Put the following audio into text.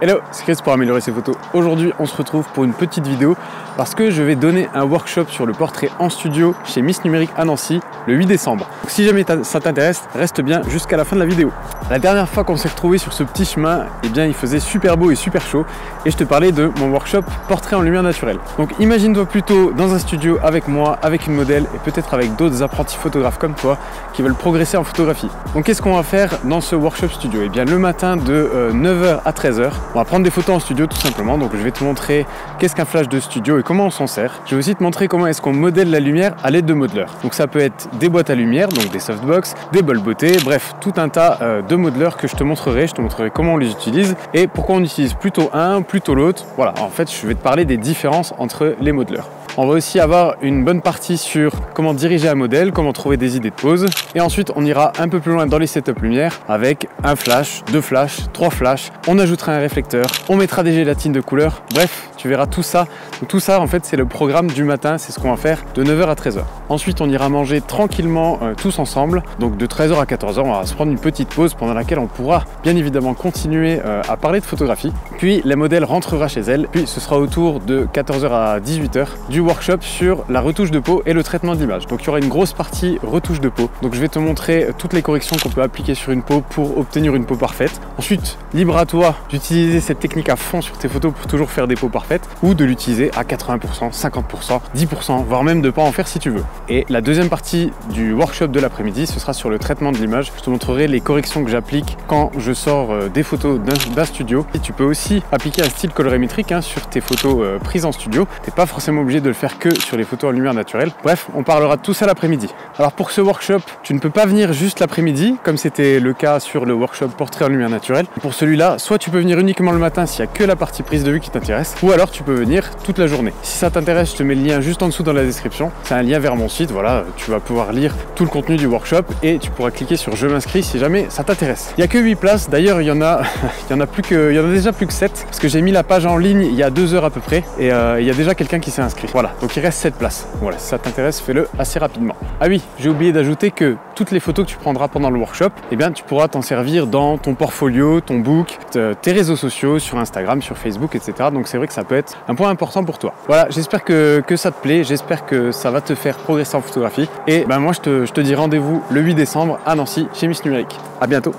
Hello, c'est Chris pour améliorer ses photos. Aujourd'hui, on se retrouve pour une petite vidéo parce que je vais donner un workshop sur le portrait en studio chez Miss Numérique à Nancy le 8 décembre. Donc, si jamais ça t'intéresse, reste bien jusqu'à la fin de la vidéo. La dernière fois qu'on s'est retrouvé sur ce petit chemin, eh bien, il faisait super beau et super chaud et je te parlais de mon workshop portrait en lumière naturelle. Donc imagine-toi plutôt dans un studio avec moi, avec une modèle et peut-être avec d'autres apprentis photographes comme toi qui veulent progresser en photographie. Donc qu'est-ce qu'on va faire dans ce workshop studio? Eh bien, le matin de 9h à 13h, on va prendre des photos en studio tout simplement. Donc je vais te montrer qu'est-ce qu'un flash de studio et comment on s'en sert. Je vais aussi te montrer comment est-ce qu'on modèle la lumière à l'aide de modeleurs. Donc ça peut être des boîtes à lumière, donc des softbox, des bols beauté, bref, tout un tas de modeleurs que je te montrerai. Je te montrerai comment on les utilise et pourquoi on utilise plutôt un, plutôt l'autre. Voilà, en fait, je vais te parler des différences entre les modeleurs. On va aussi avoir une bonne partie sur comment diriger un modèle, comment trouver des idées de pose. Et ensuite, on ira un peu plus loin dans les setups lumière avec un flash, deux flashs, trois flashs. On ajoutera un réflecteur, on mettra des gélatines de couleur. Bref, tu verras tout ça. Donc, tout ça, en fait, c'est le programme du matin. C'est ce qu'on va faire de 9h à 13h. Ensuite, on ira manger tranquillement tous ensemble. Donc, de 13h à 14h, on va se prendre une petite pause pendant laquelle on pourra bien évidemment continuer à parler de photographie. Puis, la modèle rentrera chez elle. Puis, ce sera autour de 14h à 18h du workshop sur la retouche de peau et le traitement de l'image. Donc il y aura une grosse partie retouche de peau. Donc je vais te montrer toutes les corrections qu'on peut appliquer sur une peau pour obtenir une peau parfaite. Ensuite, libre à toi d'utiliser cette technique à fond sur tes photos pour toujours faire des peaux parfaites ou de l'utiliser à 80%, 50%, 10%, voire même de ne pas en faire si tu veux. Et la deuxième partie du workshop de l'après-midi, ce sera sur le traitement de l'image. Je te montrerai les corrections que j'applique quand je sors des photos d'un studio. Et tu peux aussi appliquer un style colorimétrique sur tes photos prises en studio. Tu n'es pas forcément obligé de le faire que sur les photos en lumière naturelle. Bref, on parlera de tout ça l'après-midi. Alors pour ce workshop, tu ne peux pas venir juste l'après-midi, comme c'était le cas sur le workshop portrait en lumière naturelle. Pour celui-là, soit tu peux venir uniquement le matin s'il n'y a que la partie prise de vue qui t'intéresse, ou alors tu peux venir toute la journée. Si ça t'intéresse, je te mets le lien juste en dessous dans la description. C'est un lien vers mon site, voilà, tu vas pouvoir lire tout le contenu du workshop et tu pourras cliquer sur je m'inscris si jamais ça t'intéresse. Il n'y a que 8 places, d'ailleurs il y en a déjà plus que 7, parce que j'ai mis la page en ligne il y a 2 heures à peu près, et il y a déjà quelqu'un qui s'est inscrit. Voilà, donc il reste 7 places. Voilà, si ça t'intéresse, fais-le assez rapidement. Ah oui, j'ai oublié d'ajouter que toutes les photos que tu prendras pendant le workshop, eh bien, tu pourras t'en servir dans ton portfolio, ton book, tes réseaux sociaux, sur Instagram, sur Facebook, etc. Donc c'est vrai que ça peut être un point important pour toi. Voilà, j'espère que ça te plaît, j'espère que ça va te faire progresser en photographie. Et ben moi, je te dis rendez-vous le 8 décembre à Nancy, chez Miss Numérique. À bientôt.